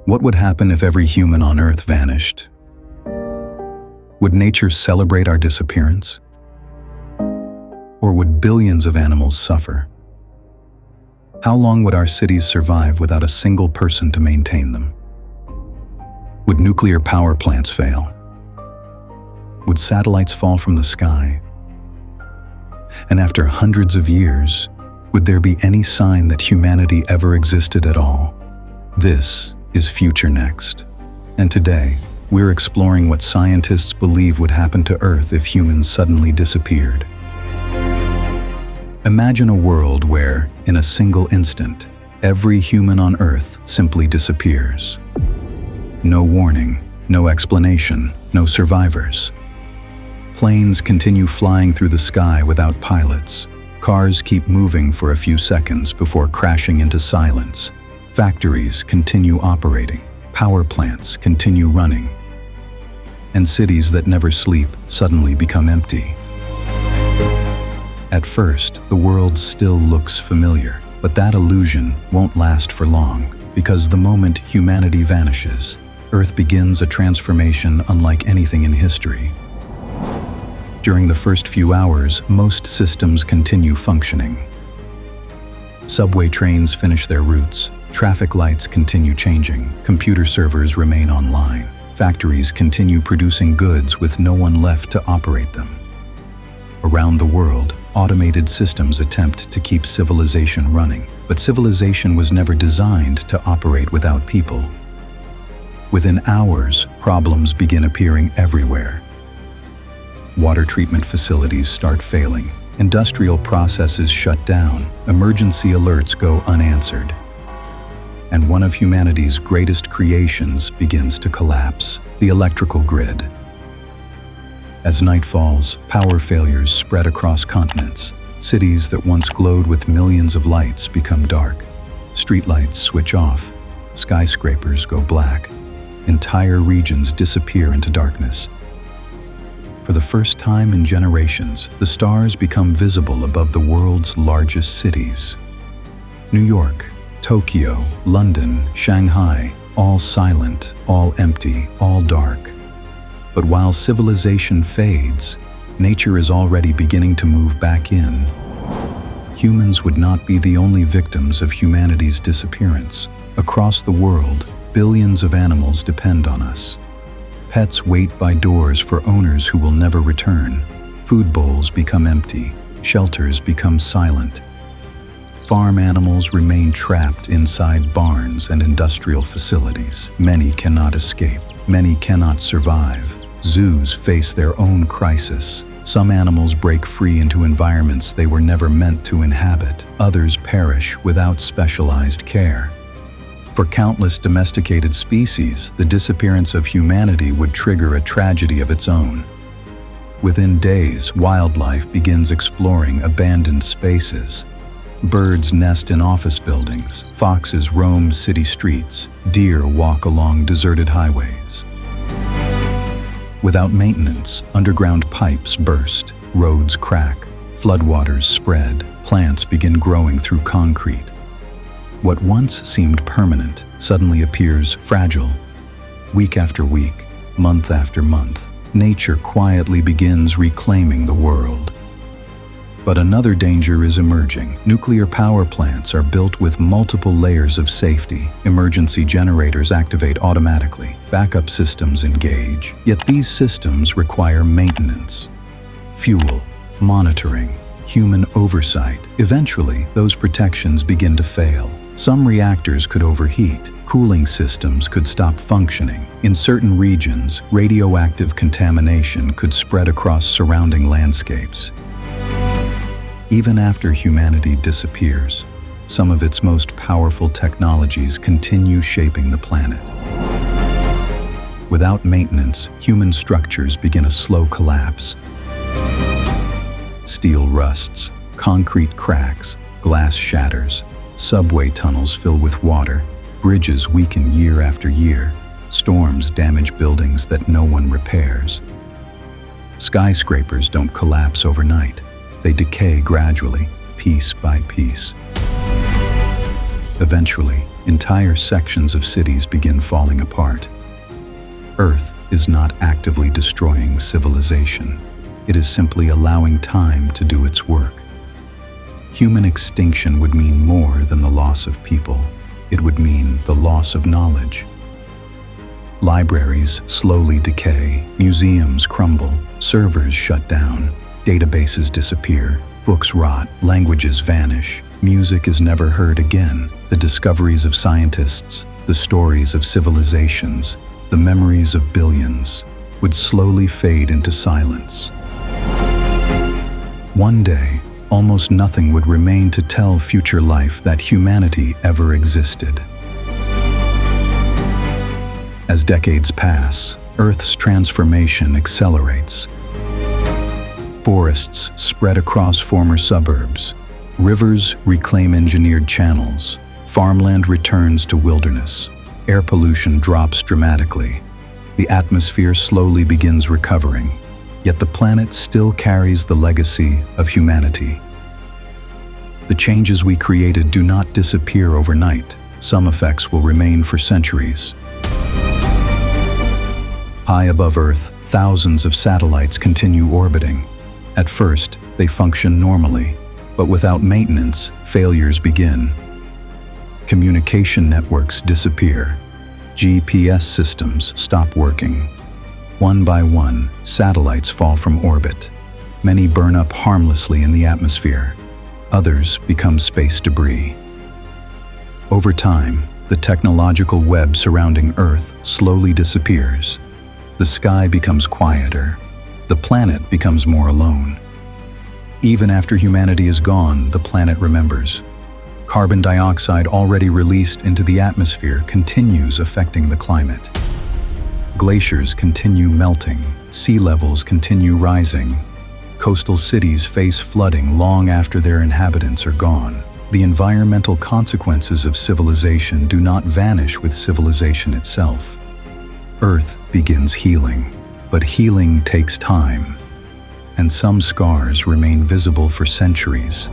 What would happen if every human on Earth vanished? Would nature celebrate our disappearance? Or would billions of animals suffer? How long would our cities survive without a single person to maintain them? Would nuclear power plants fail? Would satellites fall from the sky? And after hundreds of years, would there be any sign that humanity ever existed at all? This is Future Next. And today, we're exploring what scientists believe would happen to Earth if humans suddenly disappeared. Imagine a world where, in a single instant, every human on Earth simply disappears. No warning, no explanation, no survivors. Planes continue flying through the sky without pilots. Cars keep moving for a few seconds before crashing into silence. Factories continue operating. Power plants continue running. And cities that never sleep suddenly become empty. At first, the world still looks familiar, but that illusion won't last for long, because the moment humanity vanishes, Earth begins a transformation unlike anything in history. During the first few hours, most systems continue functioning. Subway trains finish their routes, traffic lights continue changing, computer servers remain online, factories continue producing goods with no one left to operate them. Around the world, automated systems attempt to keep civilization running, but civilization was never designed to operate without people. Within hours, problems begin appearing everywhere. Water treatment facilities start failing, industrial processes shut down, emergency alerts go unanswered. And one of humanity's greatest creations begins to collapse: the electrical grid. As night falls, power failures spread across continents. Cities that once glowed with millions of lights become dark. Streetlights switch off. Skyscrapers go black. Entire regions disappear into darkness. For the first time in generations, the stars become visible above the world's largest cities. New York, Tokyo, London, Shanghai, all silent, all empty, all dark. But while civilization fades, nature is already beginning to move back in. Humans would not be the only victims of humanity's disappearance. Across the world, billions of animals depend on us. Pets wait by doors for owners who will never return. Food bowls become empty. Shelters become silent. Farm animals remain trapped inside barns and industrial facilities. Many cannot escape. Many cannot survive. Zoos face their own crisis. Some animals break free into environments they were never meant to inhabit. Others perish without specialized care. For countless domesticated species, the disappearance of humanity would trigger a tragedy of its own. Within days, wildlife begins exploring abandoned spaces. Birds nest in office buildings, foxes roam city streets, deer walk along deserted highways. Without maintenance, underground pipes burst, roads crack, floodwaters spread, plants begin growing through concrete. What once seemed permanent suddenly appears fragile. Week after week, month after month, nature quietly begins reclaiming the world. But another danger is emerging. Nuclear power plants are built with multiple layers of safety. Emergency generators activate automatically. Backup systems engage. Yet these systems require maintenance, fuel, monitoring, human oversight. Eventually, those protections begin to fail. Some reactors could overheat. Cooling systems could stop functioning. In certain regions, radioactive contamination could spread across surrounding landscapes. Even after humanity disappears, some of its most powerful technologies continue shaping the planet. Without maintenance, human structures begin a slow collapse. Steel rusts, concrete cracks, glass shatters, subway tunnels fill with water, bridges weaken year after year, storms damage buildings that no one repairs. Skyscrapers don't collapse overnight. They decay gradually, piece by piece. Eventually, entire sections of cities begin falling apart. Earth is not actively destroying civilization. It is simply allowing time to do its work. Human extinction would mean more than the loss of people. It would mean the loss of knowledge. Libraries slowly decay, museums crumble, servers shut down, databases disappear, books rot, languages vanish, music is never heard again. The discoveries of scientists, the stories of civilizations, the memories of billions would slowly fade into silence. One day, almost nothing would remain to tell future life that humanity ever existed. As decades pass, Earth's transformation accelerates. Forests spread across former suburbs. Rivers reclaim engineered channels. Farmland returns to wilderness. Air pollution drops dramatically. The atmosphere slowly begins recovering. Yet the planet still carries the legacy of humanity. The changes we created do not disappear overnight. Some effects will remain for centuries. High above Earth, thousands of satellites continue orbiting. At first, they function normally, but without maintenance, failures begin. Communication networks disappear. GPS systems stop working. One by one, satellites fall from orbit. Many burn up harmlessly in the atmosphere. Others become space debris. Over time, the technological web surrounding Earth slowly disappears. The sky becomes quieter. The planet becomes more alone. Even after humanity is gone, the planet remembers. Carbon dioxide already released into the atmosphere continues affecting the climate. Glaciers continue melting, sea levels continue rising. Coastal cities face flooding long after their inhabitants are gone. The environmental consequences of civilization do not vanish with civilization itself. Earth begins healing, but healing takes time, and some scars remain visible for centuries.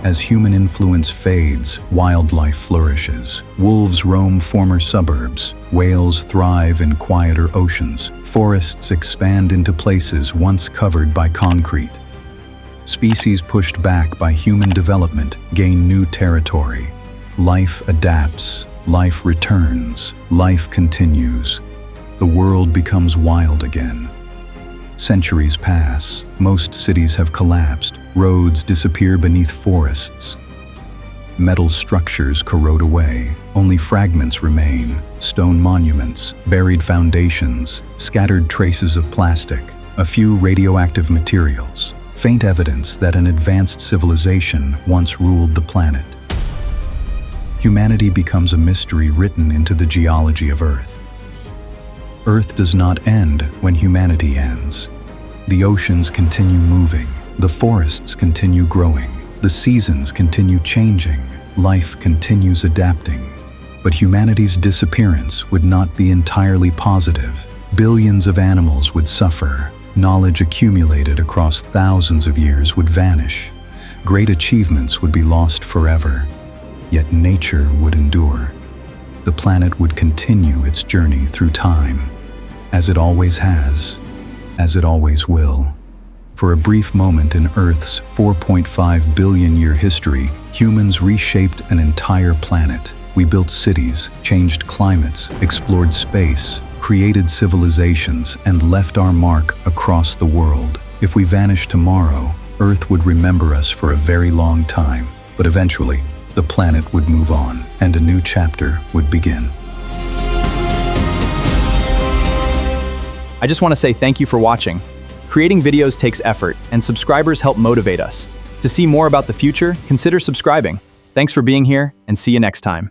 As human influence fades, wildlife flourishes. Wolves roam former suburbs. Whales thrive in quieter oceans. Forests expand into places once covered by concrete. Species pushed back by human development gain new territory. Life adapts. Life returns. Life continues. The world becomes wild again. Centuries pass. Most cities have collapsed. Roads disappear beneath forests. Metal structures corrode away. Only fragments remain. Stone monuments, buried foundations, scattered traces of plastic, a few radioactive materials. Faint evidence that an advanced civilization once ruled the planet. Humanity becomes a mystery written into the geology of Earth. Earth does not end when humanity ends. The oceans continue moving. The forests continue growing. The seasons continue changing. Life continues adapting. But humanity's disappearance would not be entirely positive. Billions of animals would suffer. Knowledge accumulated across thousands of years would vanish. Great achievements would be lost forever. Yet nature would endure. The planet would continue its journey through time, as it always has, as it always will. For a brief moment in Earth's 4.5 billion-year history, humans reshaped an entire planet. We built cities, changed climates, explored space, created civilizations, and left our mark across the world. If we vanished tomorrow, Earth would remember us for a very long time. But eventually, the planet would move on, and a new chapter would begin. I just want to say thank you for watching. Creating videos takes effort, and subscribers help motivate us. To see more about the future, consider subscribing. Thanks for being here, and see you next time.